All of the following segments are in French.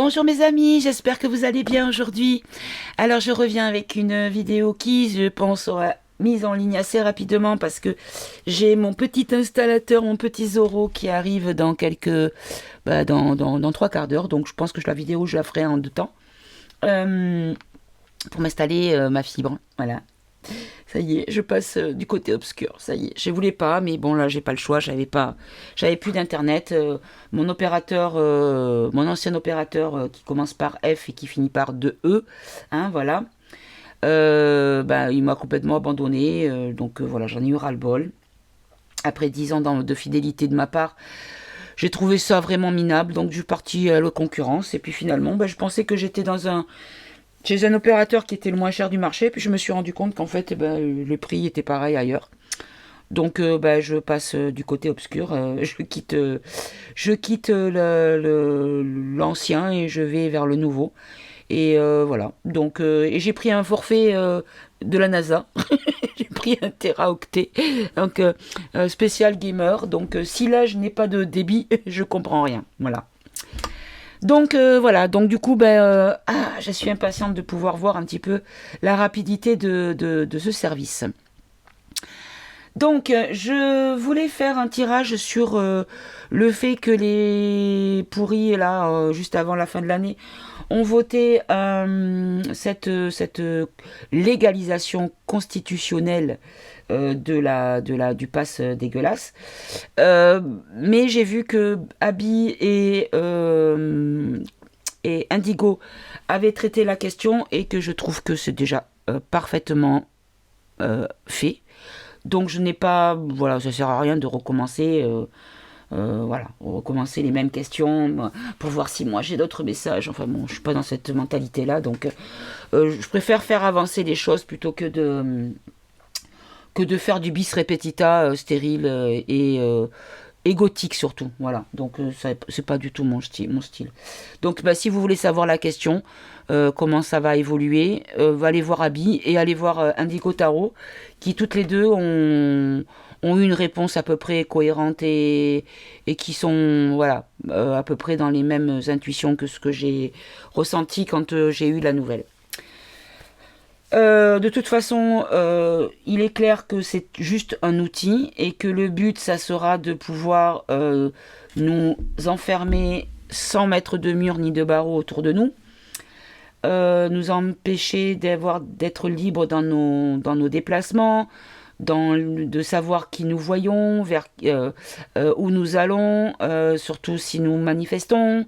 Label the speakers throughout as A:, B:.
A: Bonjour mes amis, j'espère que vous allez bien aujourd'hui. Alors je reviens avec une vidéo qui, je pense, sera mise en ligne assez rapidement parce que j'ai mon petit installateur, mon petit Zoro qui arrive dans dans 3 quarts d'heure. Donc je pense que la vidéo, je la ferai en 2 temps. Pour m'installer ma fibre, voilà. Ça y est, je passe du côté obscur. Ça y est, je voulais pas, mais bon là j'ai pas le choix. J'avais plus d'internet. Mon opérateur, mon ancien opérateur qui commence par F et qui finit par 2E, hein, voilà. Il m'a complètement abandonné. Donc voilà, j'en ai eu ras-le-bol. Après 10 ans de fidélité de ma part, j'ai trouvé ça vraiment minable. Donc je suis parti à la concurrence. Et puis finalement, je pensais que j'étais chez un opérateur qui était le moins cher du marché, puis je me suis rendu compte qu'en fait, le prix était pareil ailleurs. Donc, je passe du côté obscur. Je quitte l'ancien et je vais vers le nouveau. Et voilà. Donc, et j'ai pris un forfait de la NASA. J'ai pris un téraoctet. Donc, spécial gamer. Donc, si là je n'ai pas de débit, je comprends rien. Voilà. Donc voilà, donc du coup, je suis impatiente de pouvoir voir un petit peu la rapidité de ce service. Donc je voulais faire un tirage sur le fait que les pourris, là, juste avant la fin de l'année, ont voté cette légalisation constitutionnelle du pass dégueulasse. Mais j'ai vu que Abby et Indigo avaient traité la question et que je trouve que c'est déjà parfaitement fait. Donc je n'ai pas, voilà, ça sert à rien de recommencer. Recommencer les mêmes questions pour voir si moi j'ai d'autres messages. Enfin bon, je suis pas dans cette mentalité-là, donc je préfère faire avancer les choses plutôt que de faire du bis repetita stérile et gothique surtout. Voilà, donc c'est pas du tout mon style. Donc si vous voulez savoir la question, comment ça va évoluer, allez voir Abby et allez voir Indigo Tarot, qui toutes les deux ont eu une réponse à peu près cohérente et qui sont à peu près dans les mêmes intuitions que ce que j'ai ressenti quand j'ai eu la nouvelle. De toute façon, il est clair que c'est juste un outil et que le but, ça sera de pouvoir nous enfermer sans mettre de mur ni de barreaux autour de nous, nous empêcher d'être libres dans nos déplacements, de savoir qui nous voyons, où nous allons, surtout si nous manifestons.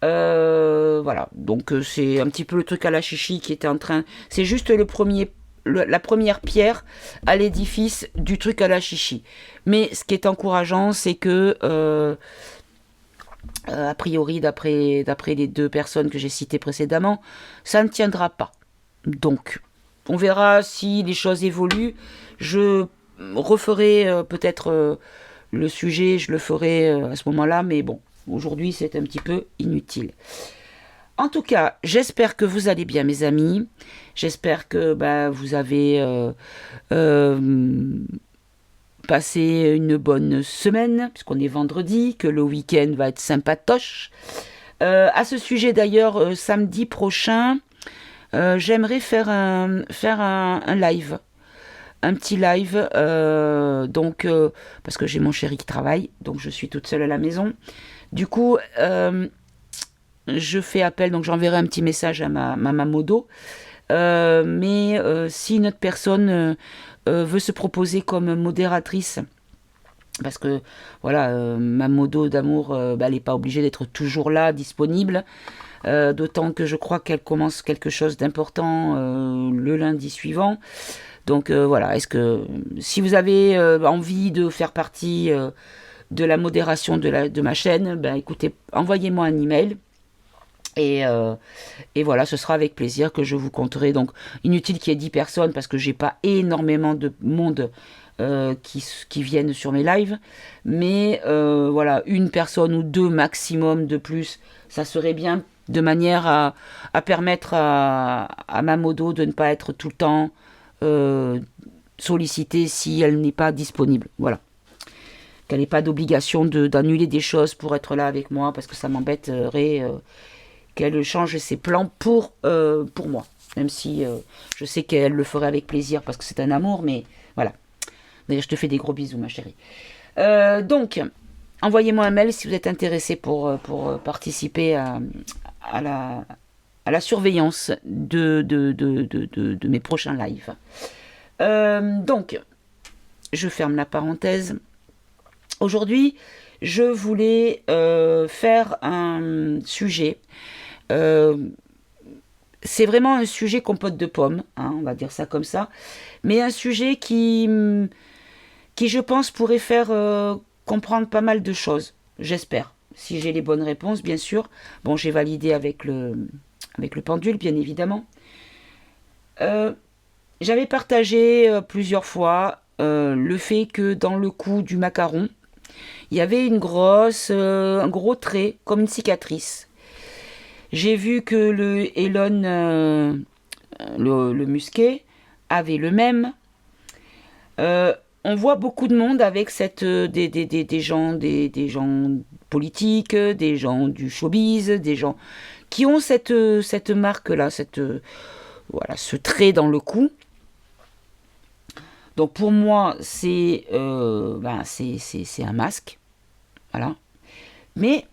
A: Voilà, donc c'est un petit peu le truc à la chichi qui était en train. C'est juste la première pierre à l'édifice du truc à la chichi. Mais ce qui est encourageant, c'est que a priori, d'après les 2 personnes que j'ai citées précédemment, ça ne tiendra pas. Donc, on verra si les choses évoluent. Je referai peut-être le sujet, je le ferai à ce moment-là, mais bon, aujourd'hui c'est un petit peu inutile. En tout cas, j'espère que vous allez bien, mes amis. J'espère que vous avez passé une bonne semaine, puisqu'on est vendredi, que le week-end va être sympatoche. À ce sujet d'ailleurs, samedi prochain, j'aimerais faire un live. Un petit live, parce que j'ai mon chéri qui travaille, donc je suis toute seule à la maison. Du coup, je fais appel, donc j'enverrai un petit message à ma modo. Mais si une autre personne veut se proposer comme modératrice, parce que voilà, ma modo d'amour, elle n'est pas obligée d'être toujours là, disponible. D'autant que je crois qu'elle commence quelque chose d'important le lundi suivant. Donc voilà, est-ce que si vous avez envie de faire partie de la modération de ma chaîne, écoutez, envoyez-moi un email. Et voilà, ce sera avec plaisir que je vous compterai. Donc inutile qu'il y ait 10 personnes parce que j'ai pas énormément de monde qui viennent sur mes lives. Mais voilà, 1 personne ou 2 maximum de plus, ça serait bien, de manière à permettre à ma modo de ne pas être tout le temps sollicitée si elle n'est pas disponible. Voilà. Qu'elle n'ait pas d'obligation d'annuler des choses pour être là avec moi, parce que ça m'embêterait qu'elle change ses plans pour moi. Même si je sais qu'elle le ferait avec plaisir parce que c'est un amour, mais voilà. D'ailleurs, je te fais des gros bisous, ma chérie. Donc, envoyez-moi un mail si vous êtes intéressé pour participer à la surveillance de mes prochains lives. Donc, je ferme la parenthèse. Aujourd'hui, je voulais faire un sujet. C'est vraiment un sujet compote de pommes, hein, on va dire ça comme ça. Mais un sujet qui je pense, pourrait faire comprendre pas mal de choses. J'espère. Si j'ai les bonnes réponses, bien sûr. Bon, j'ai validé avec le pendule, bien évidemment. J'avais partagé plusieurs fois le fait que dans le cou du macaron, il y avait un gros trait, comme une cicatrice. J'ai vu que le Elon, le musqué, avait le même. On voit beaucoup de monde avec des gens politiques, des gens du showbiz, des gens qui ont cette marque-là, voilà, ce trait dans le cou. Donc pour moi, c'est un masque. Voilà. Mais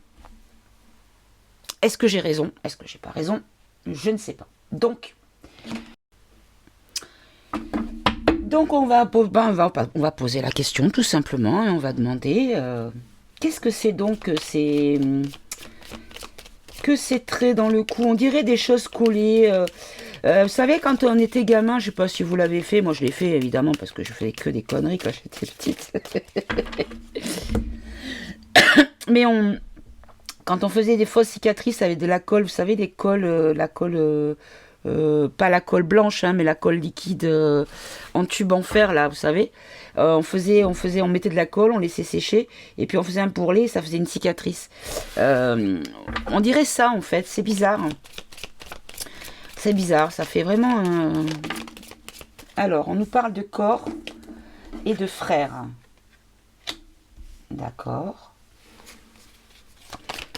A: est-ce que j'ai raison? Est-ce que j'ai pas raison? Je ne sais pas. Donc on va poser la question tout simplement et on va demander qu'est-ce que c'est donc que ces traits dans le cou? On dirait des choses collées. Vous savez, quand on était gamin, je ne sais pas si vous l'avez fait, moi je l'ai fait évidemment parce que je faisais que des conneries quand j'étais petite. Mais quand on faisait des fausses cicatrices avec de la colle, vous savez, des colles, la colle, pas la colle blanche, hein, mais la colle liquide en tube en fer, là, vous savez. On mettait de la colle, on laissait sécher, et puis on faisait un bourrelet, et ça faisait une cicatrice. On dirait ça, en fait, c'est bizarre. C'est bizarre, ça fait vraiment un... Alors, on nous parle de corps et de frères. D'accord.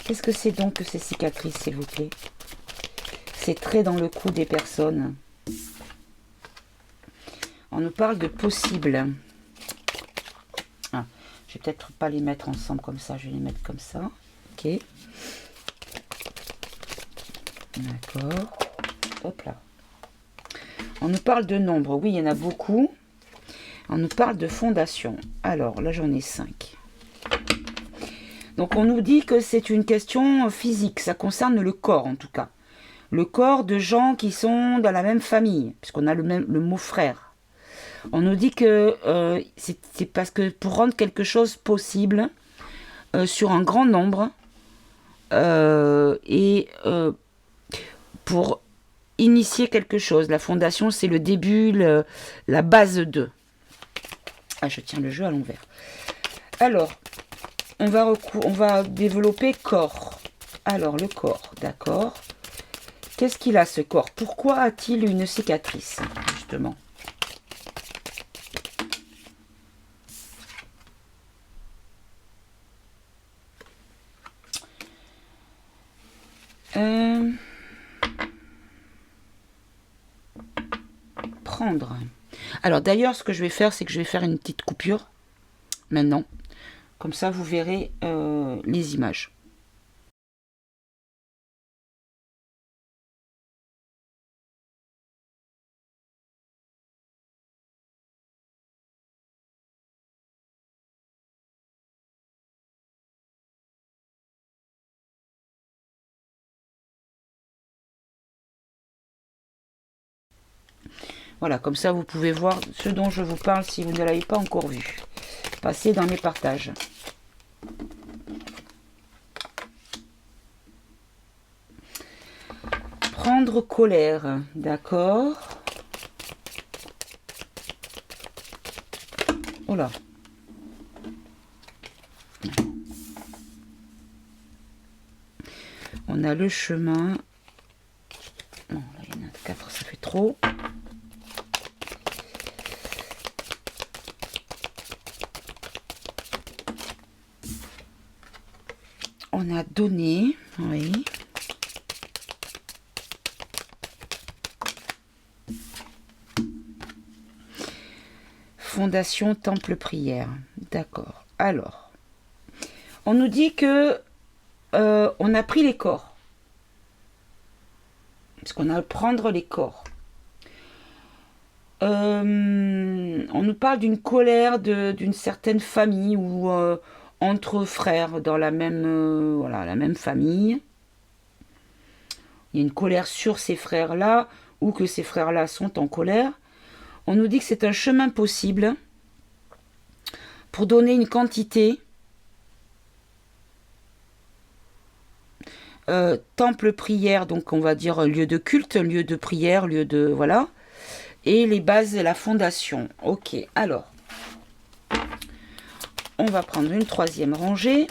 A: Qu'est-ce que c'est donc que ces cicatrices, s'il vous plaît? Ces traits dans le cou des personnes. On nous parle de possible. Ah, je vais peut-être pas les mettre ensemble comme ça, je vais les mettre comme ça. Ok. D'accord. Hop là. On nous parle de nombre. Oui, il y en a beaucoup. On nous parle de fondation. Alors, là, j'en ai 5. Donc, on nous dit que c'est une question physique. Ça concerne le corps, en tout cas. Le corps de gens qui sont dans la même famille, puisqu'on a le mot frère. On nous dit que c'est parce que pour rendre quelque chose possible sur un grand nombre et pour initier quelque chose. La fondation, c'est le début, la base de. Ah, je tiens le jeu à l'envers. Alors, on va développer corps. Alors, le corps, d'accord. Qu'est-ce qu'il a, ce corps? Pourquoi a-t-il une cicatrice, justement? Prendre. Alors, d'ailleurs, ce que je vais faire, c'est que je vais faire une petite coupure, maintenant. Comme ça, vous verrez les images. Voilà, comme ça vous pouvez voir ce dont je vous parle si vous ne l'avez pas encore vu. Passez dans les partages. Prendre colère, d'accord. Oh là. On a le chemin. Non, là il y en a 4, ça fait trop. On a donné, oui. Fondation Temple Prière. D'accord. Alors, on nous dit que on a pris les corps. Parce qu'on a à prendre les corps. On nous parle d'une colère d'une certaine famille ou entre frères dans la même, voilà, la même famille. Il y a une colère sur ces frères-là ou que ces frères-là sont en colère. On nous dit que c'est un chemin possible pour donner une quantité. Temple prière, donc on va dire lieu de culte, lieu de prière, lieu de... Voilà. Et les bases et la fondation. Ok, alors. On va prendre une troisième rangée.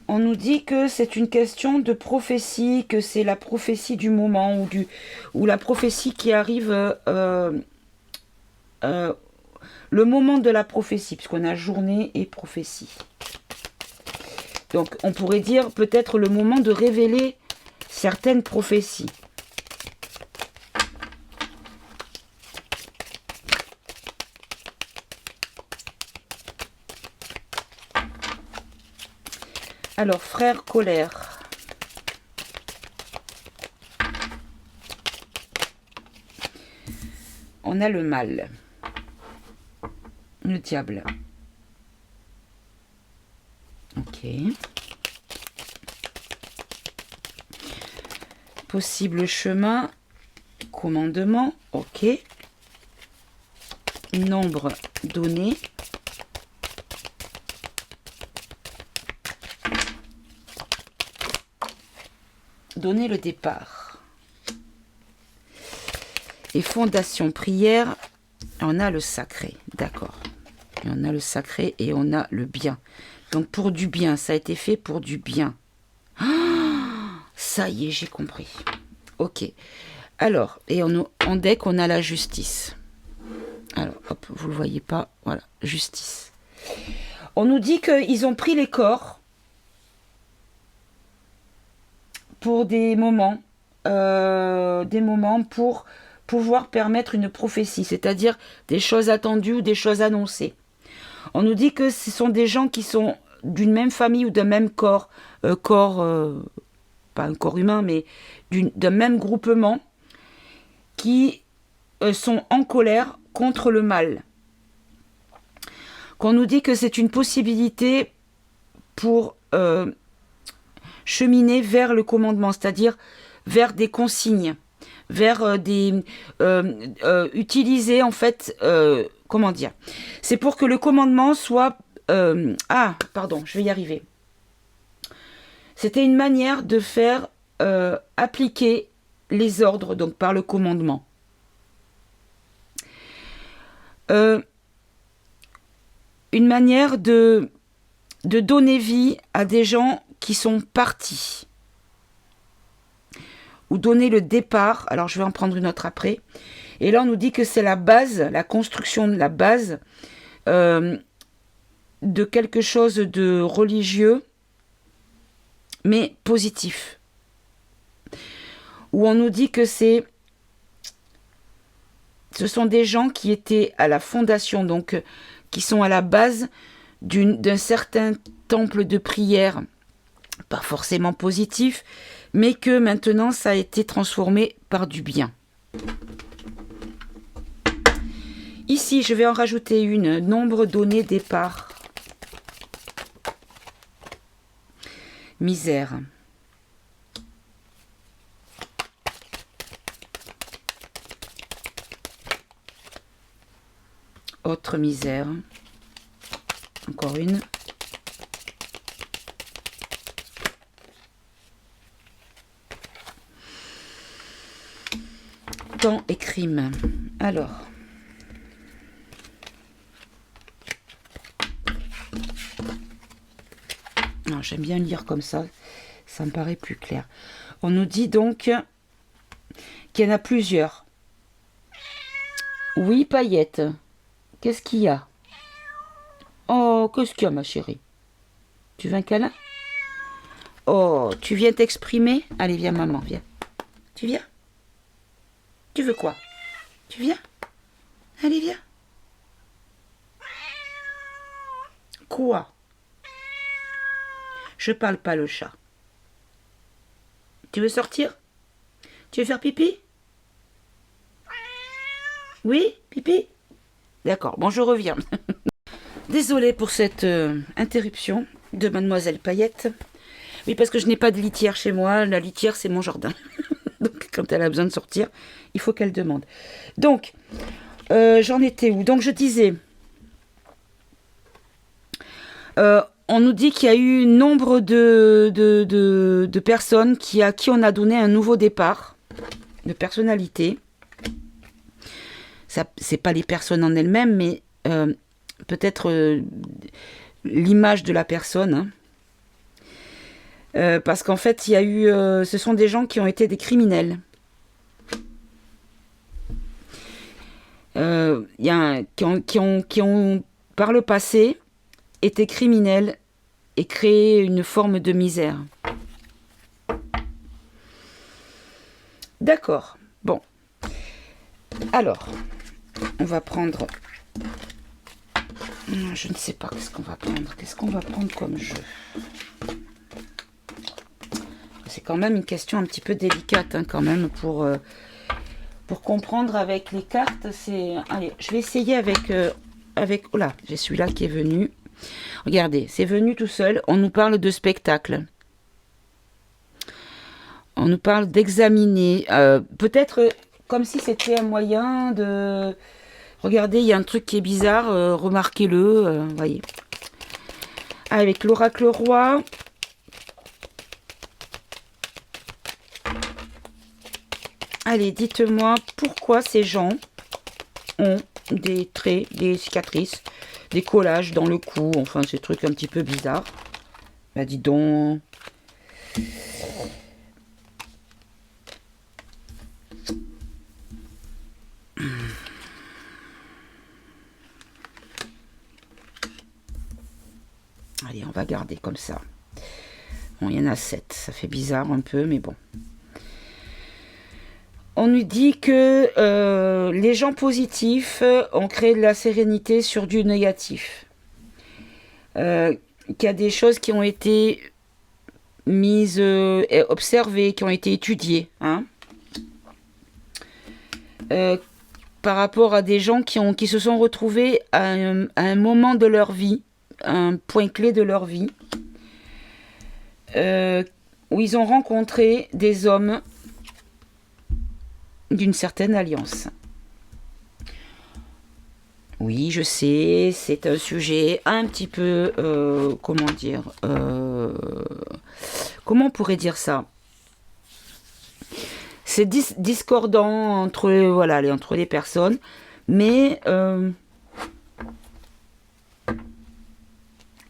A: On nous dit que c'est une question de prophétie, que c'est la prophétie du moment ou la prophétie qui arrive, le moment de la prophétie, puisqu'on a journée et prophétie. Donc on pourrait dire peut-être le moment de révéler certaines prophéties. Alors, frère colère. On a le mal. Le diable. Ok. Possible chemin. Commandement. Ok. Nombre donné. Donner le départ. Et fondation prière, on a le sacré, d'accord. On a le sacré et on a le bien. Donc pour du bien, ça a été fait pour du bien. Ah, ça y est, j'ai compris. Ok. Alors, et en deck, on a la justice. Alors, hop, vous le voyez pas, voilà, justice. On nous dit qu'ils ont pris les corps pour des moments pour pouvoir permettre une prophétie, c'est-à-dire des choses attendues ou des choses annoncées. On nous dit que ce sont des gens qui sont d'une même famille ou d'un même corps, pas un corps humain, mais d'un même groupement, qui sont en colère contre le mal. Qu'on nous dit que c'est une possibilité pour cheminer vers le commandement, c'est-à-dire vers des consignes, vers utiliser en fait, comment dire, c'est pour que le commandement soit, pardon, je vais y arriver. C'était une manière de faire appliquer les ordres, donc par le commandement. Une manière de donner vie à des gens qui sont partis. Ou donner le départ. Alors je vais en prendre une autre après. Et là on nous dit que c'est la base, la construction de la base de quelque chose de religieux, mais positif. Où on nous dit que ce sont des gens qui étaient à la fondation, donc qui sont à la base d'un certain temple de prière, pas forcément positif, mais que maintenant ça a été transformé par du bien. Ici, je vais en rajouter une, nombre donné départ. Misère. Autre misère. Encore une. Temps et crime. Alors. Non, j'aime bien lire comme ça. Ça me paraît plus clair. On nous dit donc qu'il y en a plusieurs. Oui, Paillette. Qu'est-ce qu'il y a? Oh, qu'est-ce qu'il y a, ma chérie? Tu veux un câlin? Oh, tu viens t'exprimer? Allez, viens, maman, viens. Tu viens? Tu veux quoi? Tu viens? Allez, viens. Quoi? Je parle pas le chat. Tu veux sortir? Tu veux faire pipi? Oui, pipi? D'accord, bon, je reviens. Désolée pour cette interruption de Mademoiselle Paillette. Oui, parce que je n'ai pas de litière chez moi. La litière, c'est mon jardin. Donc, quand elle a besoin de sortir, il faut qu'elle demande. Donc, j'en étais où? Donc, je disais... on nous dit qu'il y a eu nombre de personnes à qui on a donné un nouveau départ de personnalité. Ça, c'est pas les personnes en elles-mêmes, mais peut-être l'image de la personne. Parce qu'en fait, il y a eu, ce sont des gens qui ont été des criminels. Qui ont, par le passé, été criminels et créé une forme de misère. D'accord. Bon. Alors, on va prendre... Je ne sais pas qu'est-ce qu'on va prendre. Qu'est-ce qu'on va prendre comme jeu? C'est quand même une question un petit peu délicate, hein, quand même, pour comprendre avec les cartes. Allez, je vais essayer avec... Oh là, j'ai celui-là qui est venu. Regardez, c'est venu tout seul. On nous parle de spectacle. On nous parle d'examiner. Peut-être comme si c'était un moyen de... Regardez, il y a un truc qui est bizarre. Remarquez-le. Voyez. Avec l'oracle roi. Allez, dites-moi pourquoi ces gens ont des traits, des cicatrices, des collages dans le cou, enfin ces trucs un petit peu bizarres. Bah dis donc. Allez, on va garder comme ça. Bon, il y en a 7, ça fait bizarre un peu, mais bon. On nous dit que les gens positifs ont créé de la sérénité sur du négatif. Qu'il y a des choses qui ont été mises, observées, qui ont été étudiées. Hein, par rapport à des gens qui se sont retrouvés à un moment de leur vie, un point clé de leur vie, où ils ont rencontré des hommes d'une certaine alliance. Oui, je sais, c'est un sujet un petit peu, comment dire, comment on pourrait dire ça? C'est discordant entre, voilà, entre les personnes, mais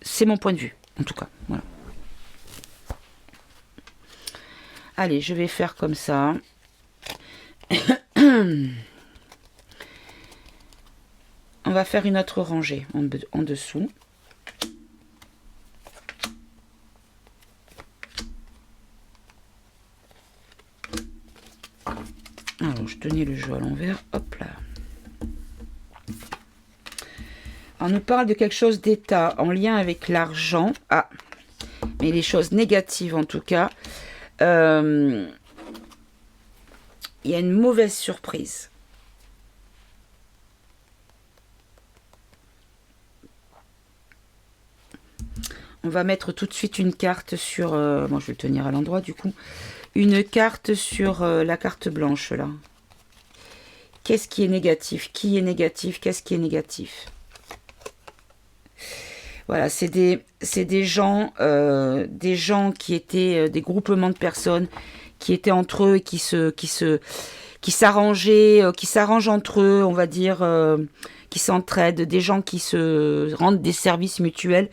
A: c'est mon point de vue, en tout cas. Voilà. Allez, je vais faire comme ça. On va faire une autre rangée en dessous. Alors, je tenais le jeu à l'envers. Hop là. On nous parle de quelque chose d'état en lien avec l'argent. Ah, mais les choses négatives en tout cas. Il y a une mauvaise surprise. On va mettre tout de suite une carte sur... bon, je vais le tenir à l'endroit du coup. Une carte sur la carte blanche là. Qu'est-ce qui est négatif? Qui est négatif? Qu'est-ce qui est négatif? Voilà, c'est des gens qui étaient des groupements de personnes qui étaient entre eux, qui s'arrangeaient, qui s'arrangent entre eux, on va dire, qui s'entraident, des gens qui se rendent des services mutuels,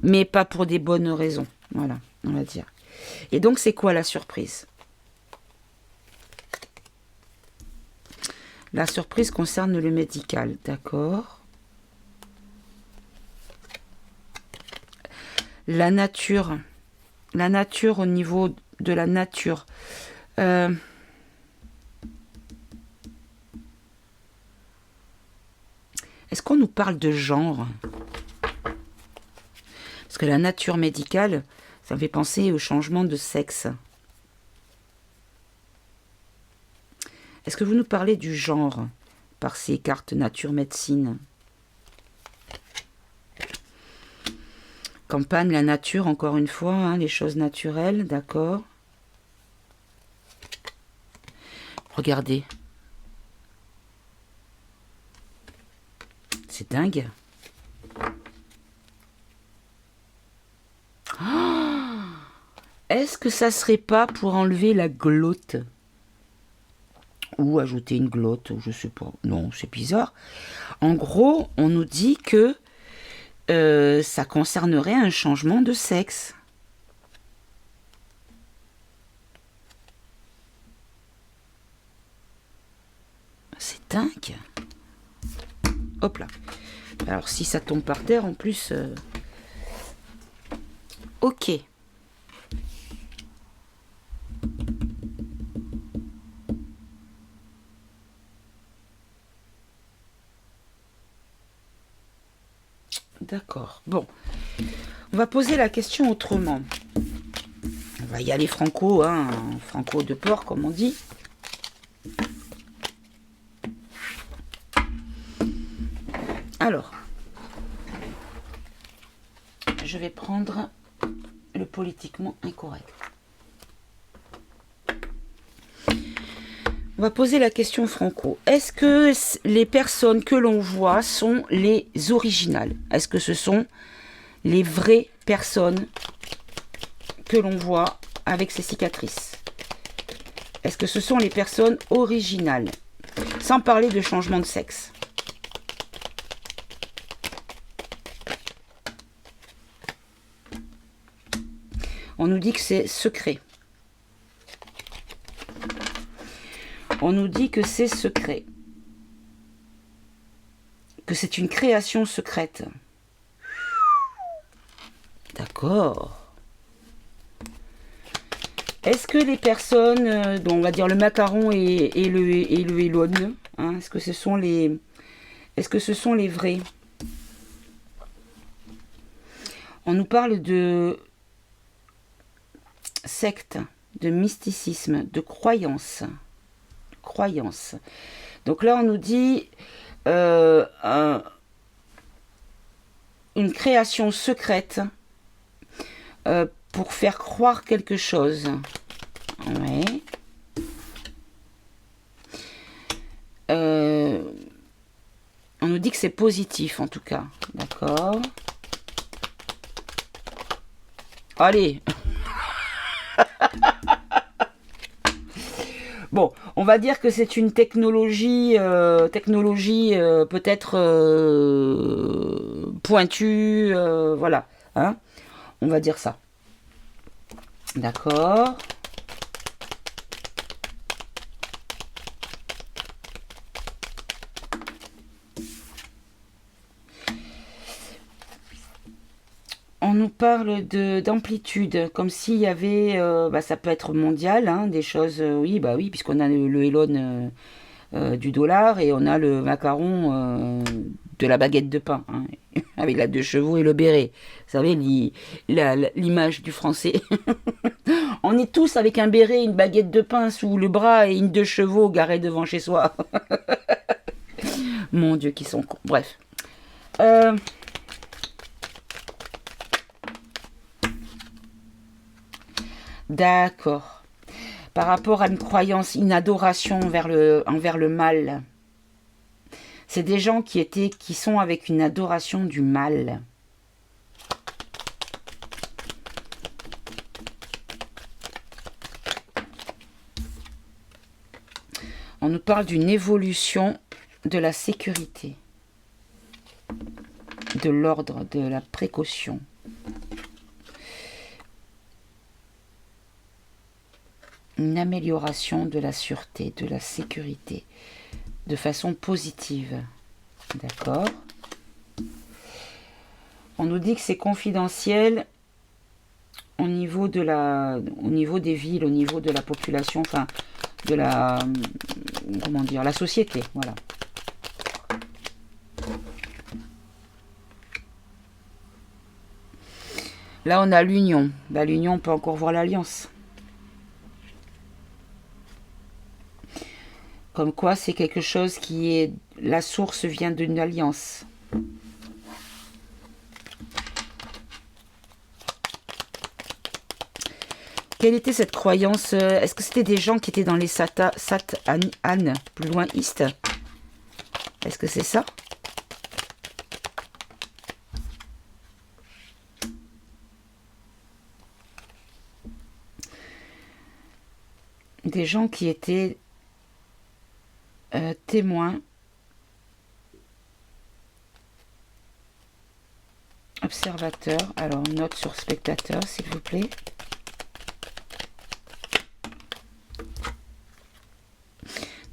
A: mais pas pour des bonnes raisons. Voilà, on va dire. Et donc, c'est quoi la surprise? La surprise concerne le médical, d'accord. La nature au niveau de la nature. Est-ce qu'on nous parle de genre? Parce que la nature médicale, ça me fait penser au changement de sexe. Est-ce que vous nous parlez du genre par ces cartes nature médecine? Campagne, la nature, encore une fois, hein, les choses naturelles, d'accord. Regardez. C'est dingue. Oh, est-ce que ça serait pas pour enlever la glotte? Ou ajouter une glotte, je sais pas. Non, c'est bizarre. En gros, on nous dit que ça concernerait un changement de sexe. C'est dingue. Hop là. Alors si ça tombe par terre, en plus... Ok. D'accord. Bon. On va poser la question autrement. On va y aller franco, hein, franco de porc, comme on dit. Alors, je vais prendre le politiquement incorrect. On va poser la question franco. Est-ce que les personnes que l'on voit sont les originales? Est-ce que ce sont les vraies personnes que l'on voit avec ces cicatrices? Est-ce que ce sont les personnes originales? Sans parler de changement de sexe. On nous dit que c'est secret. On nous dit que c'est secret. Que c'est une création secrète. D'accord. Est-ce que les personnes, dont on va dire le macaron et le Elon, hein, est-ce que ce sont les vrais? On nous parle de secte, de mysticisme, de croyance. Donc là, on nous dit une création secrète pour faire croire quelque chose. Ouais. On nous dit que c'est positif, en tout cas. D'accord. Allez. Bon, on va dire que c'est une technologie, peut-être pointue, voilà. Hein, on va dire ça. D'accord. On nous parle d'amplitude, comme s'il y avait, ça peut être mondial, hein, des choses, oui, puisqu'on a le Elon du dollar et on a le macaron de la baguette de pain, hein, avec la 2 chevaux et le béret. Vous savez, l'image du français. On est tous avec un béret, une baguette de pain sous le bras et une 2 chevaux garée devant chez soi. Mon Dieu, qu'ils sont cons. Bref. D'accord. Par rapport à une croyance, une adoration envers le mal. C'est des gens qui sont avec une adoration du mal. On nous parle d'une évolution de la sécurité, de l'ordre, de la précaution. Une amélioration de la sûreté, de la sécurité, de façon positive. D'accord. On nous dit que c'est confidentiel au niveau des villes, au niveau de la population, enfin, de la société, voilà. Là, on a l'union. Bah, l'union, on peut encore voir l'alliance. Comme quoi, c'est quelque chose qui est... La source vient d'une alliance. Quelle était cette croyance? Est-ce que c'était des gens qui étaient dans les Satan, plus loin East? Est-ce que c'est ça? Des gens qui étaient témoins, observateurs. Alors, note sur spectateur, s'il vous plaît.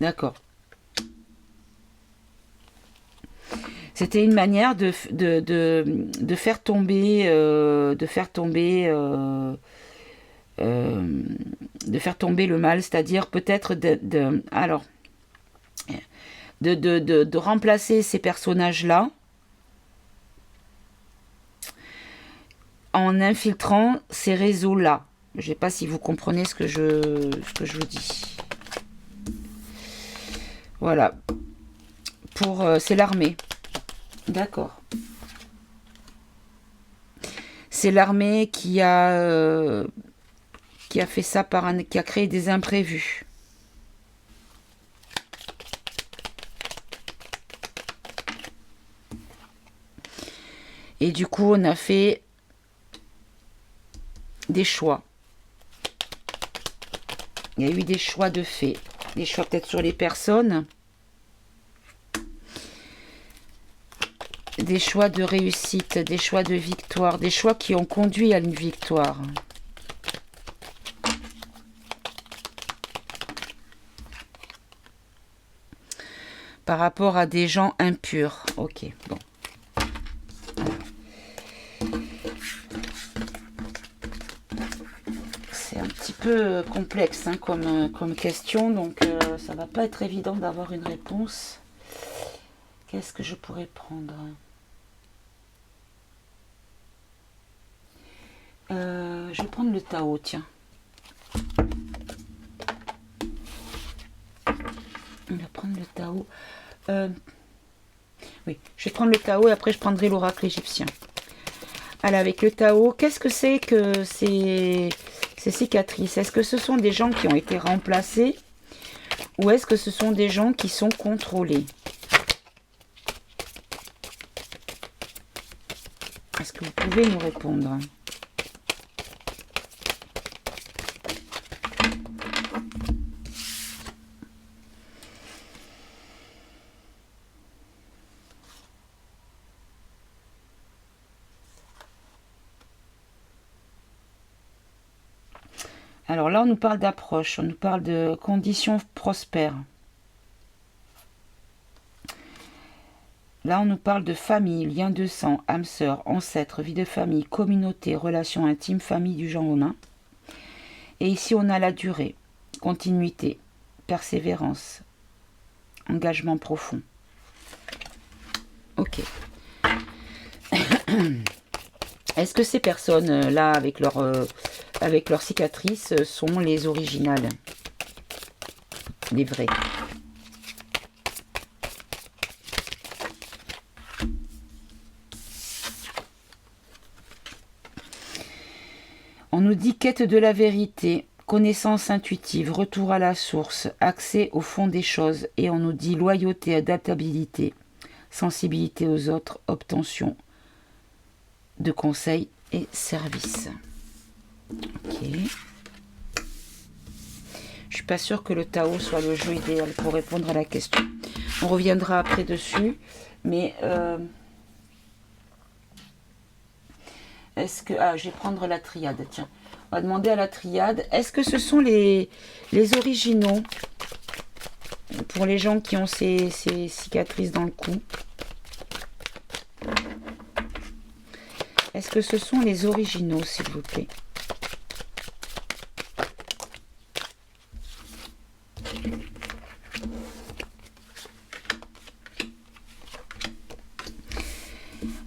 A: D'accord. C'était une manière de faire tomber, de faire tomber le mal, c'est-à-dire peut-être de remplacer ces personnages-là en infiltrant ces réseaux-là. Je ne sais pas si vous comprenez ce que je vous dis. Voilà. C'est l'armée. D'accord. C'est l'armée qui a fait ça qui a créé des imprévus. Et du coup, on a fait des choix. Il y a eu des choix de fait. Des choix peut-être sur les personnes. Des choix de réussite, des choix de victoire, des choix qui ont conduit à une victoire. Par rapport à des gens impurs. Ok, bon. C'est un petit peu complexe hein, comme question, donc ça va pas être évident d'avoir une réponse. Qu'est-ce que je pourrais prendre? Je vais prendre le Tao, tiens. On va prendre le Tao. Oui, je vais prendre le Tao et après je prendrai l'oracle égyptien. Alors avec le Tao, qu'est-ce que c'est que ces cicatrices? Est-ce que ce sont des gens qui ont été remplacés ou est-ce que ce sont des gens qui sont contrôlés? Est-ce que vous pouvez nous répondre? Alors là, on nous parle d'approche, on nous parle de conditions prospères. Là, on nous parle de famille, lien de sang, âme sœur, ancêtre, vie de famille, communauté, relations intimes, famille du genre humain. Et ici, on a la durée, continuité, persévérance, engagement profond. Ok. Est-ce que ces personnes-là, avec leurs cicatrices, sont les originales? Les vraies? On nous dit quête de la vérité, connaissance intuitive, retour à la source, accès au fond des choses. Et on nous dit loyauté, adaptabilité, sensibilité aux autres, obtention de conseils et services. Ok. Je suis pas sûre que le Tao soit le jeu idéal pour répondre à la question. On reviendra après dessus, mais est-ce que... Ah, je vais prendre la triade, tiens. On va demander à la triade, est-ce que ce sont les originaux pour les gens qui ont ces cicatrices dans le cou? Est-ce que ce sont les originaux, s'il vous plaît?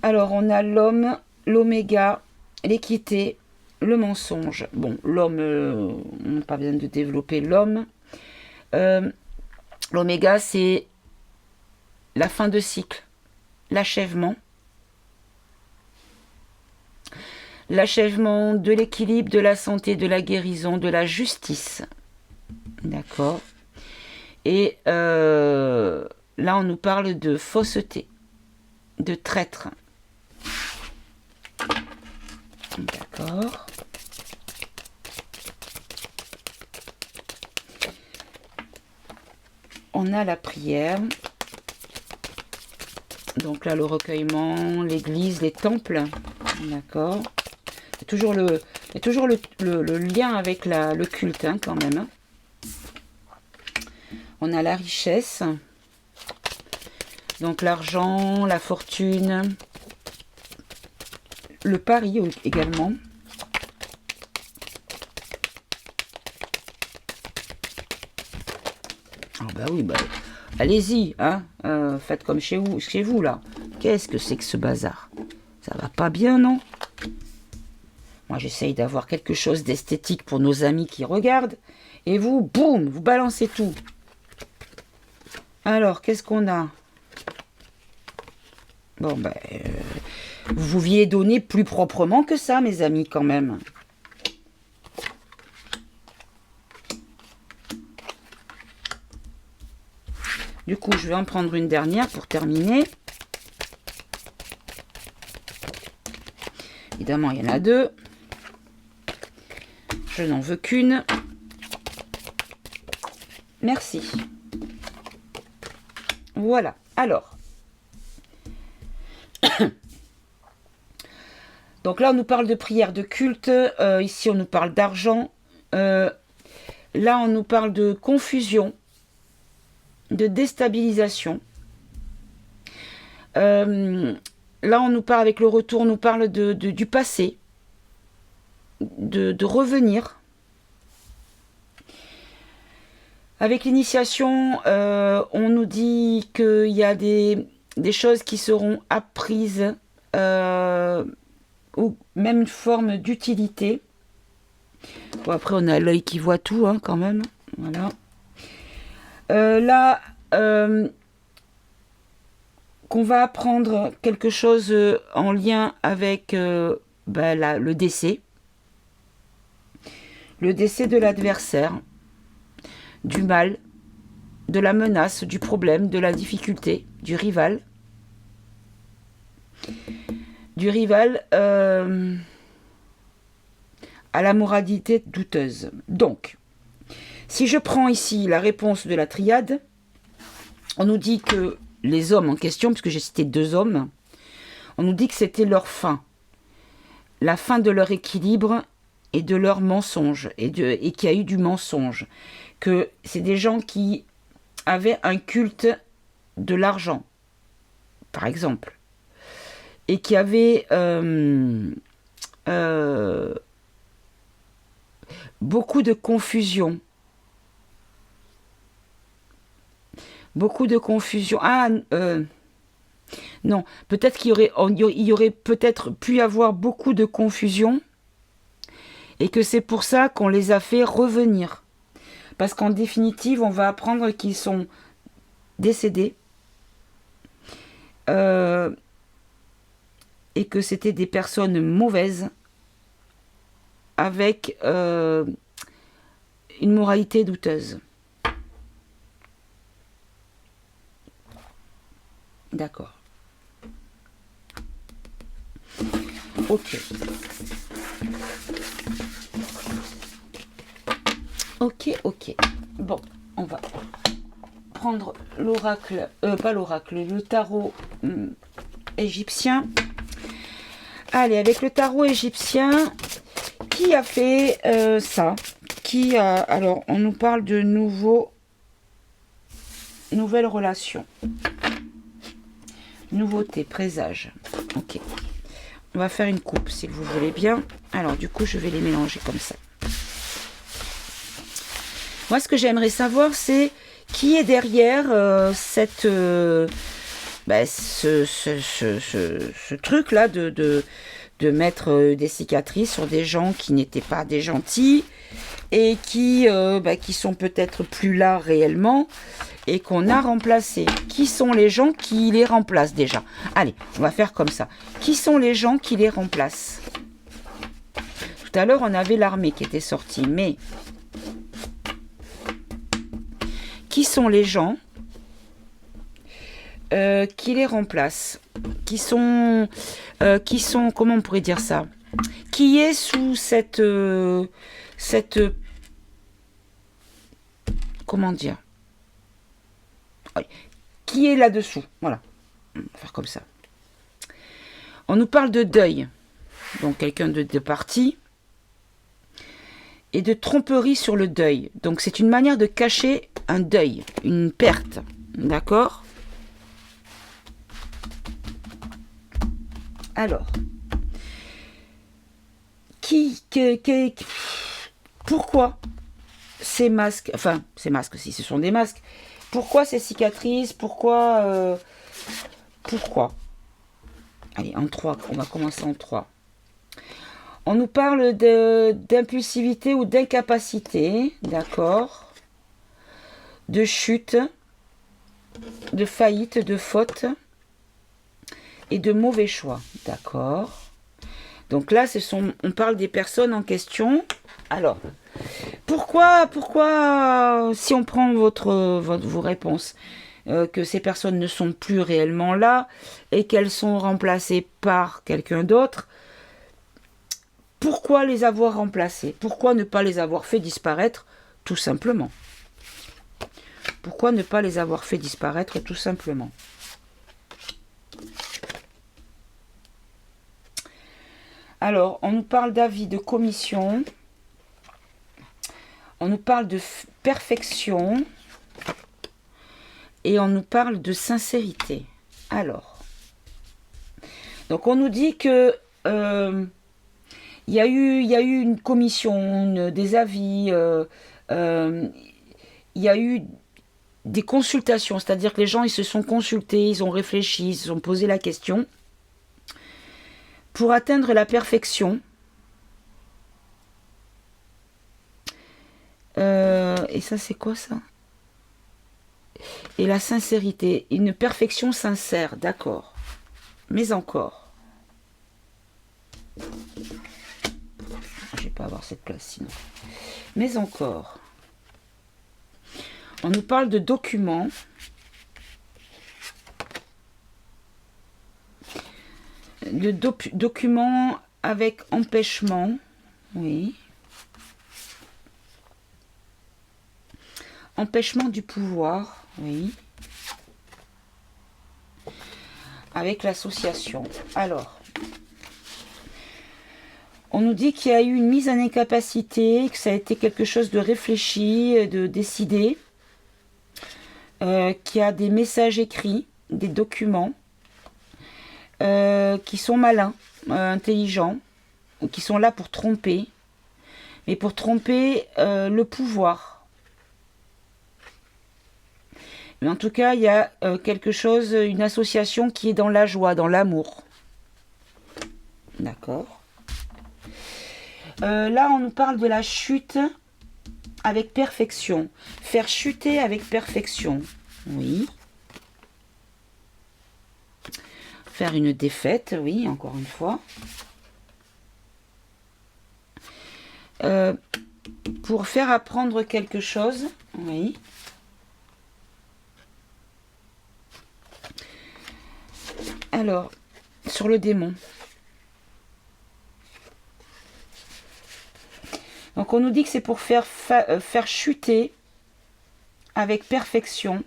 A: Alors, on a l'homme, l'oméga, l'équité, le mensonge. Bon, l'homme, on n'a pas besoin de développer l'homme. L'oméga, c'est la fin de cycle, l'achèvement. L'achèvement de l'équilibre, de la santé, de la guérison, de la justice. D'accord. Et là, on nous parle de fausseté, de traître. D'accord. On a la prière. Donc là, le recueillement, l'église, les temples. D'accord. Il y a toujours le lien avec le culte, hein, quand même. Hein. On a la richesse. Donc l'argent, la fortune. Le pari également. Ah bah oui, bah, allez-y, hein, faites comme chez vous là. Qu'est-ce que c'est que ce bazar? Ça va pas bien, non? Moi, j'essaye d'avoir quelque chose d'esthétique pour nos amis qui regardent. Et vous, boum, vous balancez tout. Alors, qu'est-ce qu'on a? Bon, ben, vous pouviez donner plus proprement que ça, mes amis, quand même. Du coup, je vais en prendre une dernière pour terminer. Évidemment, il y en a deux. Je n'en veux qu'une. Merci. Voilà. Alors. Donc là, on nous parle de prière, de culte. Ici, on nous parle d'argent. Là, on nous parle de confusion, de déstabilisation. Là, on nous parle, avec le retour, on nous parle du passé, de revenir. Avec l'initiation, on nous dit qu'il y a des choses qui seront apprises, ou même une forme d'utilité. Bon, après, on a l'œil qui voit tout, hein, quand même. Voilà. Là, qu'on va apprendre quelque chose en lien avec le décès. Le décès de l'adversaire, du mal, de la menace, du problème, de la difficulté, du rival. Du rival à la moralité douteuse. Donc, si je prends ici la réponse de la triade, on nous dit que les hommes en question, puisque j'ai cité 2 hommes, on nous dit que c'était leur fin. La fin de leur équilibre et de leur mensonge, et qu'il y a eu du mensonge. Que c'est des gens qui avaient un culte de l'argent, par exemple, et qui avaient beaucoup de confusion. Beaucoup de confusion. Non, peut-être qu'il y aurait peut-être pu avoir beaucoup de confusion et que c'est pour ça qu'on les a fait revenir. Parce qu'en définitive, on va apprendre qu'ils sont décédés et que c'était des personnes mauvaises avec une moralité douteuse. D'accord. Ok. Ok. Bon, on va prendre l'oracle, pas l'oracle, le tarot égyptien. Allez, avec le tarot égyptien, qui a fait ça? Alors, on nous parle de nouvelles relations. Nouveauté, présage. Ok. On va faire une coupe, si vous voulez bien. Alors, du coup, je vais les mélanger comme ça. Moi, ce que j'aimerais savoir, c'est qui est derrière ce truc-là de de mettre des cicatrices sur des gens qui n'étaient pas des gentils et qui sont peut-être plus là réellement et qu'on a remplacés. Qui sont les gens qui les remplacent déjà? Allez, on va faire comme ça. Qui sont les gens qui les remplacent? Tout à l'heure, on avait l'armée qui était sortie, mais qui sont les gens qui les remplacent? Qui sont, comment on pourrait dire ça? Qui est sous cette comment dire? Qui est là-dessous? Voilà, on va faire comme ça. On nous parle de deuil, donc quelqu'un de parti, et de tromperie sur le deuil. Donc c'est une manière de cacher un deuil, une perte, d'accord? Alors, pourquoi ces masques, enfin ces masques, si ce sont des masques, pourquoi ces cicatrices, pourquoi allez, en 3, on va commencer en 3. On nous parle d'impulsivité ou d'incapacité, d'accord, de chute, de faillite, de faute et de mauvais choix, d'accord. Donc là, on parle des personnes en question. Alors, pourquoi si on prend vos réponses, que ces personnes ne sont plus réellement là et qu'elles sont remplacées par quelqu'un d'autre, pourquoi les avoir remplacées? Pourquoi ne pas les avoir fait disparaître tout simplement? Pourquoi ne pas les avoir fait disparaître tout simplement? Alors, on nous parle d'avis, de commission. On nous parle de perfection. Et on nous parle de sincérité. Alors, donc on nous dit que il y a eu une commission, des avis, il y a eu des consultations, c'est-à-dire que les gens ils se sont consultés, ils ont réfléchi, ils se sont posé la question pour atteindre la perfection. Et ça c'est quoi ça? Et la sincérité, une perfection sincère, d'accord. Mais encore. Je vais pas avoir cette place sinon. Mais encore. On nous parle de documents. De documents avec empêchement. Oui. Empêchement du pouvoir. Oui. Avec l'association. Alors. On nous dit qu'il y a eu une mise en incapacité, que ça a été quelque chose de réfléchi, de décidé, qu'il y a des messages écrits, des documents, qui sont malins, intelligents, qui sont là pour tromper, mais pour tromper le pouvoir. Mais en tout cas, il y a quelque chose, une association qui est dans la joie, dans l'amour. D'accord. Là, on nous parle de la chute avec perfection. Faire chuter avec perfection. Oui. Faire une défaite, oui, encore une fois. Pour faire apprendre quelque chose, oui. Alors, sur le démon. Donc on nous dit que c'est pour faire chuter avec perfection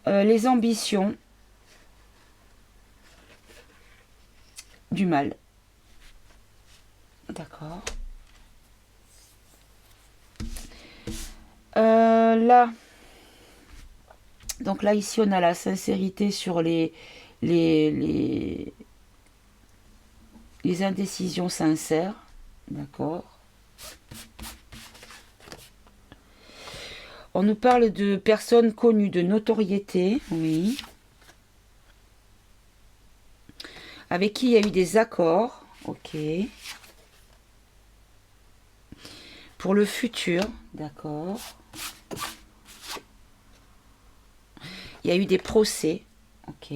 A: les ambitions du mal. D'accord. Là, donc là ici on a la sincérité sur les indécisions sincères. D'accord. On nous parle de personnes connues, de notoriété, oui. avec qui il y a eu des accords. Ok. Pour le futur, d'accord. Il y a eu des procès, ok.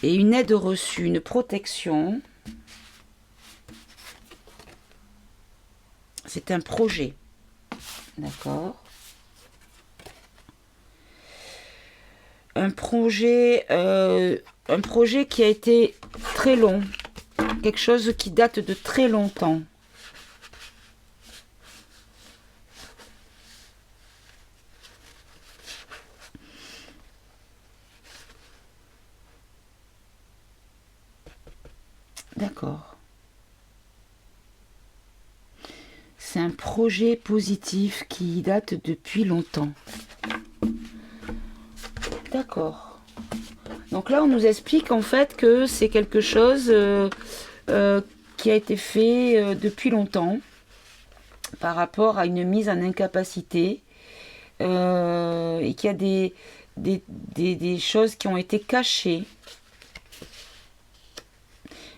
A: Et une aide reçue, une protection. C'est un projet, d'accord. Un projet qui a été très long. Quelque chose qui date de très longtemps. D'accord. C'est un projet positif qui date depuis longtemps. D'accord. Donc là, on nous explique en fait que c'est quelque chose qui a été fait depuis longtemps par rapport à une mise en incapacité et qu'il y a des choses qui ont été cachées,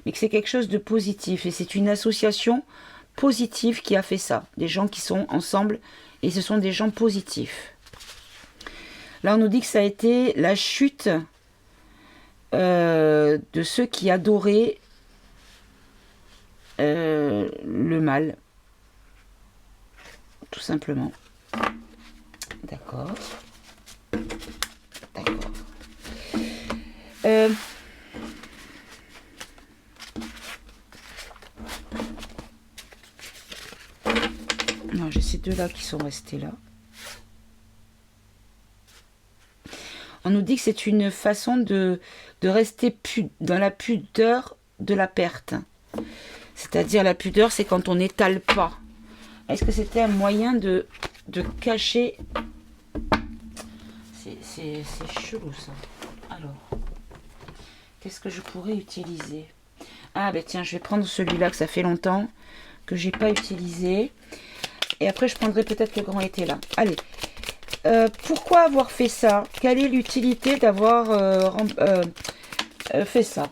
A: mais que c'est quelque chose de positif et c'est une association positive qui a fait ça. Des gens qui sont ensemble et ce sont des gens positifs. Là, on nous dit que ça a été la chute de ceux qui adoraient le mal. Tout simplement. D'accord. D'accord. Non, j'ai ces deux-là qui sont restés là. On nous dit que c'est une façon de rester dans la pudeur de la perte. C'est-à-dire la pudeur, c'est quand on n'étale pas. Est-ce que c'était un moyen de cacher... C'est chelou ça. Alors, qu'est-ce que je pourrais utiliser? Ah ben tiens, je vais prendre celui-là que ça fait longtemps que j'ai pas utilisé. Et après, je prendrai peut-être le grand été là. Allez. Pourquoi avoir fait ça? Quelle est l'utilité d'avoir fait ça?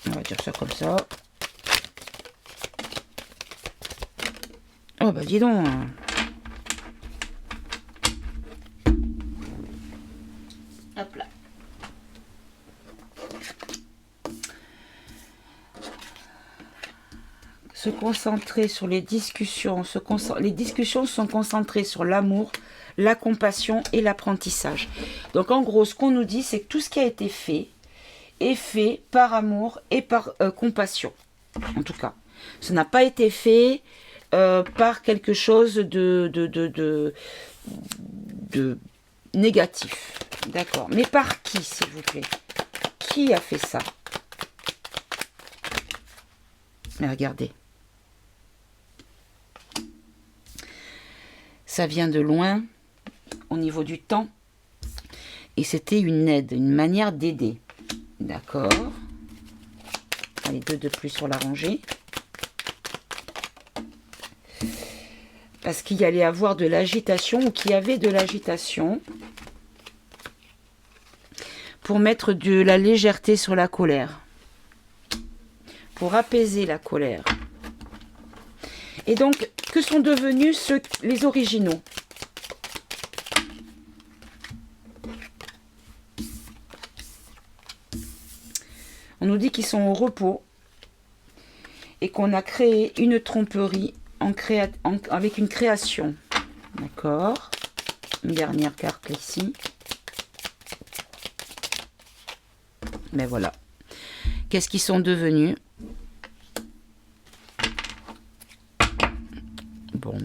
A: On va dire ça comme ça. Oh bah dis donc. Hop là. Se concentrer sur les discussions. Les discussions sont concentrées sur l'amour, la compassion et l'apprentissage. Donc en gros, ce qu'on nous dit, c'est que tout ce qui a été fait est fait par amour et par compassion. En tout cas, ça n'a pas été fait par quelque chose de négatif. D'accord. Mais par qui, s'il vous plaît? Qui a fait ça? Mais regardez. Ça vient de loin, au niveau du temps. Et c'était une aide, une manière d'aider. D'accord. Allez, deux de plus sur la rangée. Parce qu'il y allait avoir de l'agitation, ou qu'il y avait de l'agitation. Pour mettre de la légèreté sur la colère. Pour apaiser la colère. Et donc, que sont devenus les originaux? On nous dit qu'ils sont au repos et qu'on a créé une tromperie avec une création. D'accord. Une dernière carte ici. Mais voilà. Qu'est-ce qu'ils sont devenus? Bon.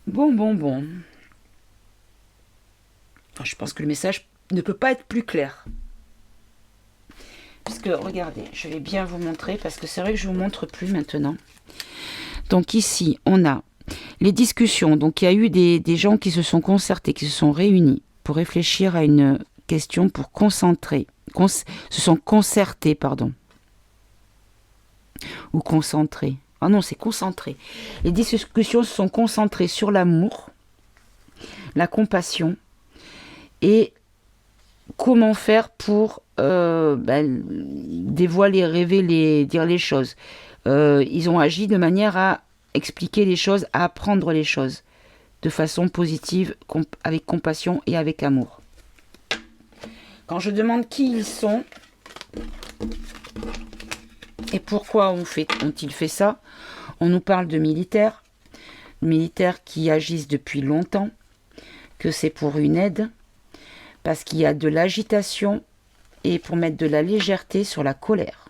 A: Bon. Enfin, je pense que le message ne peut pas être plus clair. Puisque, regardez, je vais bien vous montrer, parce que c'est vrai que je ne vous montre plus maintenant. Donc ici, on a les discussions. Donc il y a eu des gens qui se sont concertés, qui se sont réunis pour réfléchir à une question, pour concentrer. Se sont concertés, pardon. Ou concentrés. Ah non, c'est concentré. Les discussions se sont concentrées sur l'amour, la compassion et comment faire pour dévoiler, rêver, dire les choses. Ils ont agi de manière à expliquer les choses, à apprendre les choses de façon positive, avec compassion et avec amour. Quand je demande qui ils sont et pourquoi ont-ils fait ça, on nous parle de militaires qui agissent depuis longtemps, que c'est pour une aide, parce qu'il y a de l'agitation et pour mettre de la légèreté sur la colère.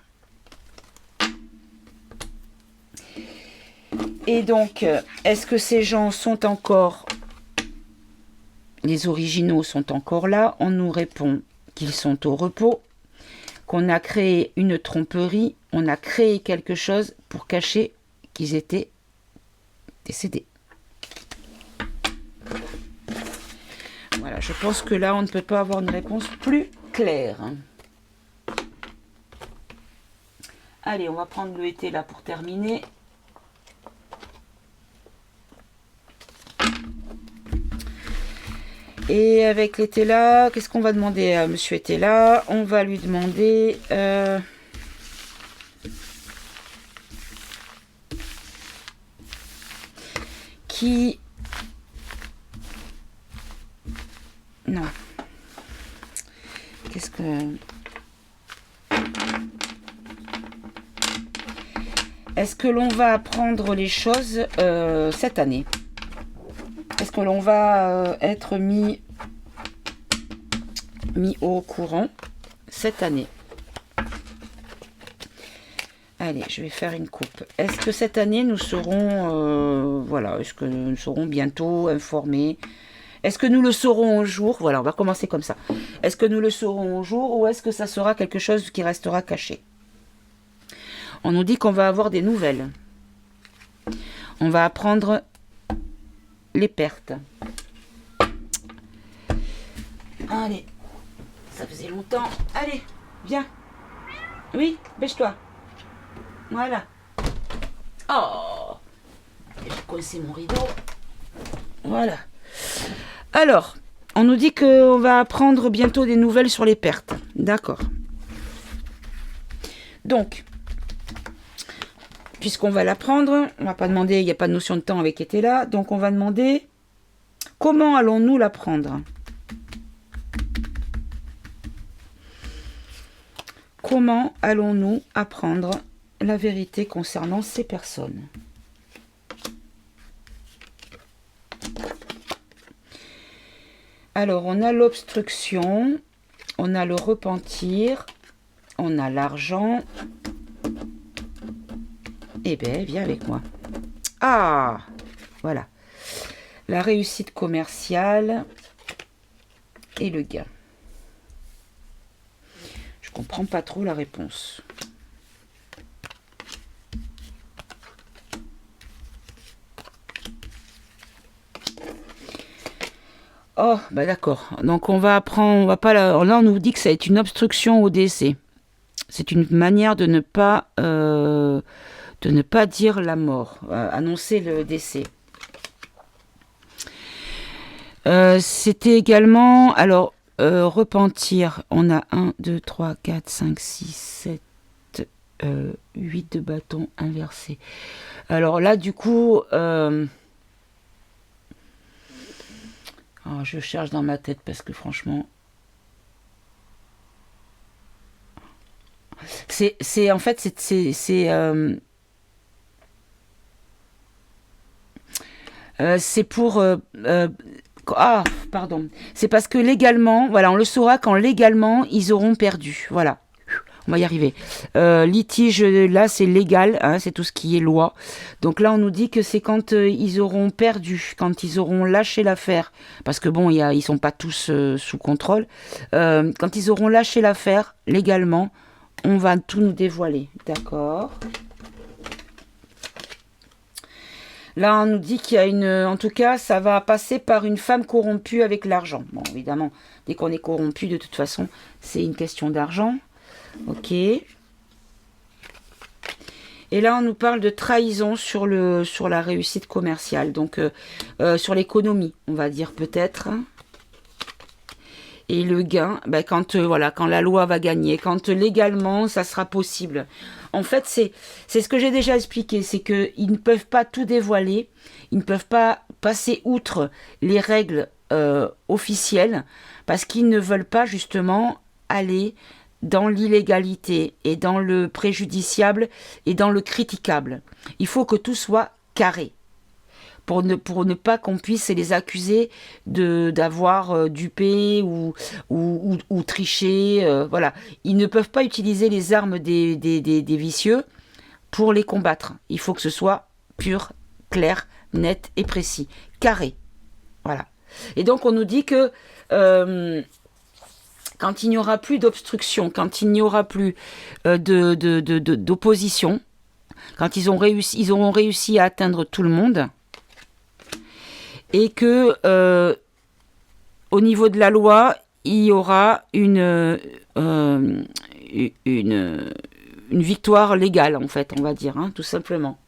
A: Et donc, est-ce que ces gens sont encore... Les originaux sont encore là? On nous répond qu'ils sont au repos, qu'on a créé une tromperie, on a créé quelque chose pour cacher qu'ils étaient décédés. Voilà, je pense que là, on ne peut pas avoir une réponse plus claire. Allez, on va prendre le été là pour terminer. Et avec l'été là, qu'est-ce qu'on va demander à monsieur était là? On va lui demander... qui... Non. Qu'est-ce que... Est-ce que l'on va apprendre les choses cette année? Est-ce que l'on va être mis au courant cette année? Allez, je vais faire une coupe. Est-ce que cette année, nous serons... voilà, est-ce que nous serons bientôt informés? Est-ce que nous le saurons au jour? Voilà, on va commencer comme ça. Est-ce que nous le saurons au jour ou est-ce que ça sera quelque chose qui restera caché? On nous dit qu'on va avoir des nouvelles. On va apprendre les pertes. Allez, ça faisait longtemps. Allez, viens. Oui, bêche-toi. Voilà. Oh, j'ai coincé mon rideau. Voilà. Alors, on nous dit qu'on va apprendre bientôt des nouvelles sur les pertes. D'accord. Donc, puisqu'on va l'apprendre, on ne va pas demander, il n'y a pas de notion de temps avec était là, donc on va demander comment allons-nous l'apprendre? Comment allons-nous apprendre la vérité concernant ces personnes? Alors, on a l'obstruction, on a le repentir, on a l'argent. Eh bien, viens avec moi. Ah, voilà. La réussite commerciale et le gain. Je comprends pas trop la réponse. Oh, bah d'accord. Donc on va apprendre, on va pas là on nous dit que ça est une obstruction au décès. C'est une manière de ne pas dire la mort, annoncer le décès. C'était également, alors, repentir. On a 1, 2, 3, 4, 5, 6, 7, 8 de bâtons inversés. Alors là, du coup... je cherche dans ma tête parce que franchement... C'est en fait, c'est pour... pardon. C'est parce que légalement, voilà, on le saura quand légalement, ils auront perdu. Voilà. On va y arriver. Litige, là, c'est légal, hein, c'est tout ce qui est loi. Donc là, on nous dit que c'est quand ils auront perdu, quand ils auront lâché l'affaire, parce que bon, ils sont pas tous sous contrôle. Quand ils auront lâché l'affaire, légalement, on va tout nous dévoiler. D'accord. Là, on nous dit qu'il y a en tout cas, ça va passer par une femme corrompue avec l'argent. Bon, évidemment, dès qu'on est corrompu, de toute façon, c'est une question d'argent. Ok. Et là, on nous parle de trahison sur la réussite commerciale, donc sur l'économie, on va dire peut-être. Et le gain, ben, voilà, quand la loi va gagner, quand légalement ça sera possible. En fait, c'est ce que j'ai déjà expliqué, c'est qu'ils ne peuvent pas tout dévoiler, ils ne peuvent pas passer outre les règles officielles, parce qu'ils ne veulent pas justement aller dans l'illégalité et dans le préjudiciable et dans le critiquable. Il faut que tout soit carré pour ne pas qu'on puisse les accuser d'avoir dupé ou triché. Voilà. Ils ne peuvent pas utiliser les armes des vicieux pour les combattre. Il faut que ce soit pur, clair, net et précis. Carré. Voilà. Et donc on nous dit que quand il n'y aura plus d'obstruction, quand il n'y aura plus d'opposition, quand ils auront réussi à atteindre tout le monde, et que au niveau de la loi, il y aura une victoire légale, en fait, on va dire, hein, tout simplement.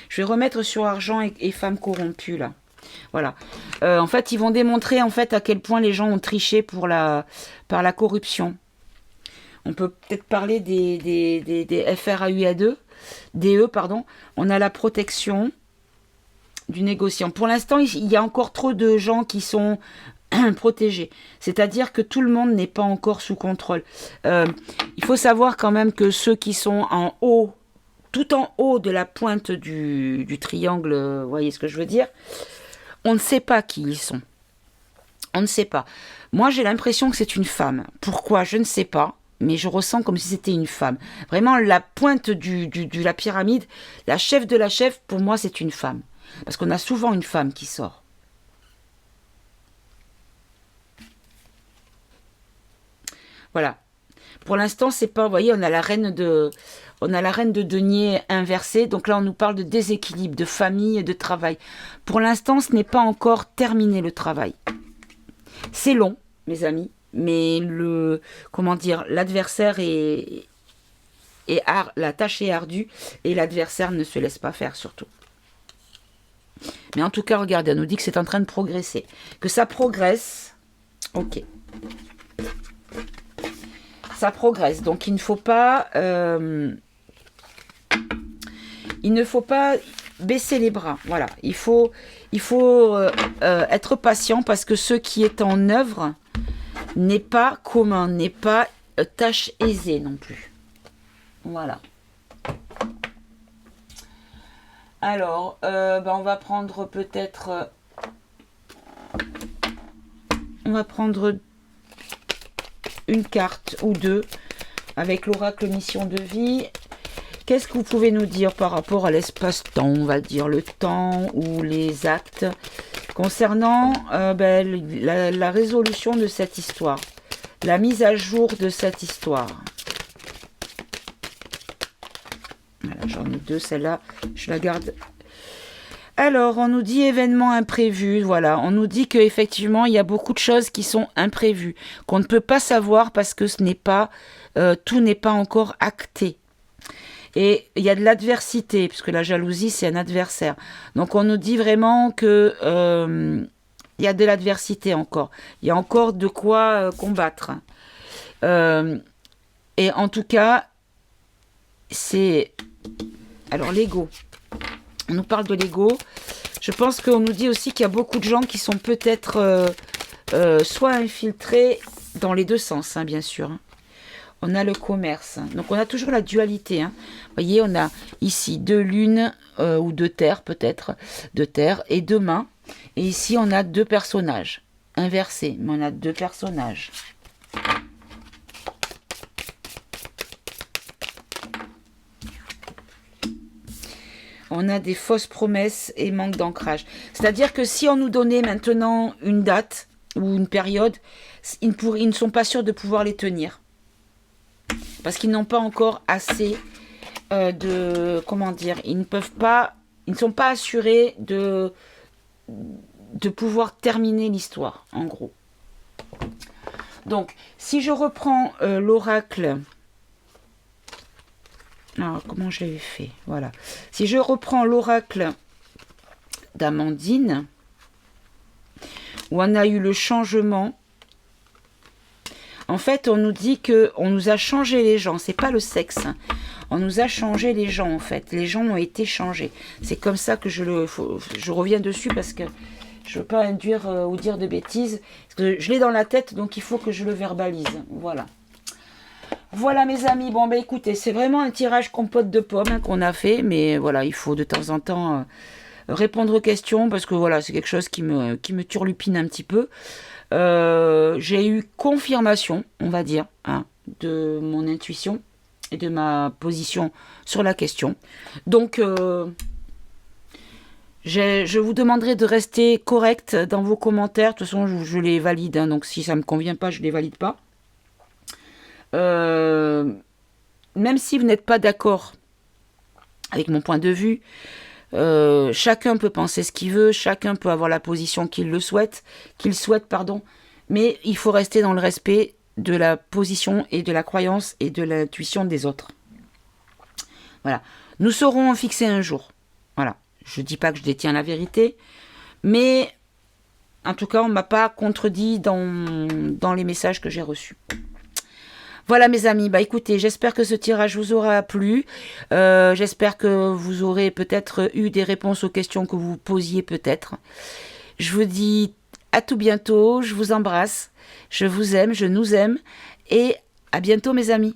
A: Je vais remettre sur argent et femmes corrompues, là. Voilà. En fait, ils vont démontrer en fait à quel point les gens ont triché par la corruption. On peut peut-être parler des FRAUA2, DE, pardon. On a la protection du négociant. Pour l'instant, il y a encore trop de gens qui sont protégés. C'est-à-dire que tout le monde n'est pas encore sous contrôle. Il faut savoir quand même que ceux qui sont en haut, tout en haut de la pointe du triangle, vous voyez ce que je veux dire, on ne sait pas qui ils sont. On ne sait pas. Moi, j'ai l'impression que c'est une femme. Pourquoi? Je ne sais pas. Mais je ressens comme si c'était une femme. Vraiment, la pointe de la pyramide, la chef de la chef, pour moi, c'est une femme. Parce qu'on a souvent une femme qui sort. Voilà. Pour l'instant, c'est pas... Vous voyez, on a la reine de denier inversée. Donc là, on nous parle de déséquilibre, de famille et de travail. Pour l'instant, ce n'est pas encore terminé le travail. C'est long, mes amis. Mais l'adversaire la tâche est ardue et l'adversaire ne se laisse pas faire surtout. Mais en tout cas, regardez, elle nous dit que c'est en train de progresser. Que ça progresse. Ok. Ça progresse. Donc il ne faut pas baisser les bras. Voilà. Il faut être patient parce que ce qui est en œuvre n'est pas commun, n'est pas tâche aisée non plus. Voilà. Alors, on va prendre peut-être... on va prendre une carte ou deux avec l'oracle mission de vie. Qu'est-ce que vous pouvez nous dire par rapport à l'espace-temps, on va dire le temps ou les actes concernant la résolution de cette histoire, la mise à jour de cette histoire. Voilà, j'en ai deux, celle-là, je la garde. Alors, on nous dit événements imprévus, voilà, on nous dit qu'effectivement, il y a beaucoup de choses qui sont imprévues, qu'on ne peut pas savoir parce que tout n'est pas encore acté. Et il y a de l'adversité, puisque la jalousie, c'est un adversaire. Donc, on nous dit vraiment que il y a de l'adversité encore. Il y a encore de quoi combattre. Et en tout cas, c'est... Alors, l'ego. On nous parle de l'ego. Je pense qu'on nous dit aussi qu'il y a beaucoup de gens qui sont peut-être soit infiltrés dans les deux sens, hein, bien sûr. On a le commerce. Donc, on a toujours la dualité. Hein. Vous voyez, on a ici deux lunes ou deux terres, peut-être. Deux terres et deux mains. Et ici, on a deux personnages. Inversés. Mais on a deux personnages. On a des fausses promesses et manque d'ancrage. C'est-à-dire que si on nous donnait maintenant une date ou une période, ils ne sont pas sûrs de pouvoir les tenir. Parce qu'ils n'ont pas encore assez comment dire, ils ne sont pas assurés de pouvoir terminer l'histoire, en gros. Donc, si je reprends l'oracle Alors, comment je l'avais fait? Voilà. Si je reprends l'oracle d'Amandine, où on a eu le changement, en fait, on nous dit qu'on nous a changé les gens. C'est pas le sexe. On nous a changé les gens, en fait. Les gens ont été changés. C'est comme ça que je reviens dessus parce que je veux pas induire ou dire de bêtises. Parce que je l'ai dans la tête, donc il faut que je le verbalise. Voilà. Voilà, mes amis. Bon, ben écoutez, c'est vraiment un tirage compote de pommes hein, qu'on a fait. Mais voilà, il faut de temps en temps répondre aux questions parce que voilà, c'est quelque chose qui me turlupine un petit peu. J'ai eu confirmation, on va dire, hein, de mon intuition et de ma position sur la question. Donc, je vous demanderai de rester correct dans vos commentaires. De toute façon, je les valide. Hein, donc, si ça ne me convient pas, je ne les valide pas. Même si vous n'êtes pas d'accord avec mon point de vue, chacun peut penser ce qu'il veut, chacun peut avoir la position qu'il souhaite, mais il faut rester dans le respect de la position et de la croyance et de l'intuition des autres. Voilà. Nous saurons fixer un jour. Voilà. Je ne dis pas que je détiens la vérité, mais en tout cas, on ne m'a pas contredit dans les messages que j'ai reçus. Voilà mes amis, bah écoutez, j'espère que ce tirage vous aura plu. J'espère que vous aurez peut-être eu des réponses aux questions que vous posiez peut-être. Je vous dis à tout bientôt, je vous embrasse, je vous aime, je nous aime et à bientôt mes amis.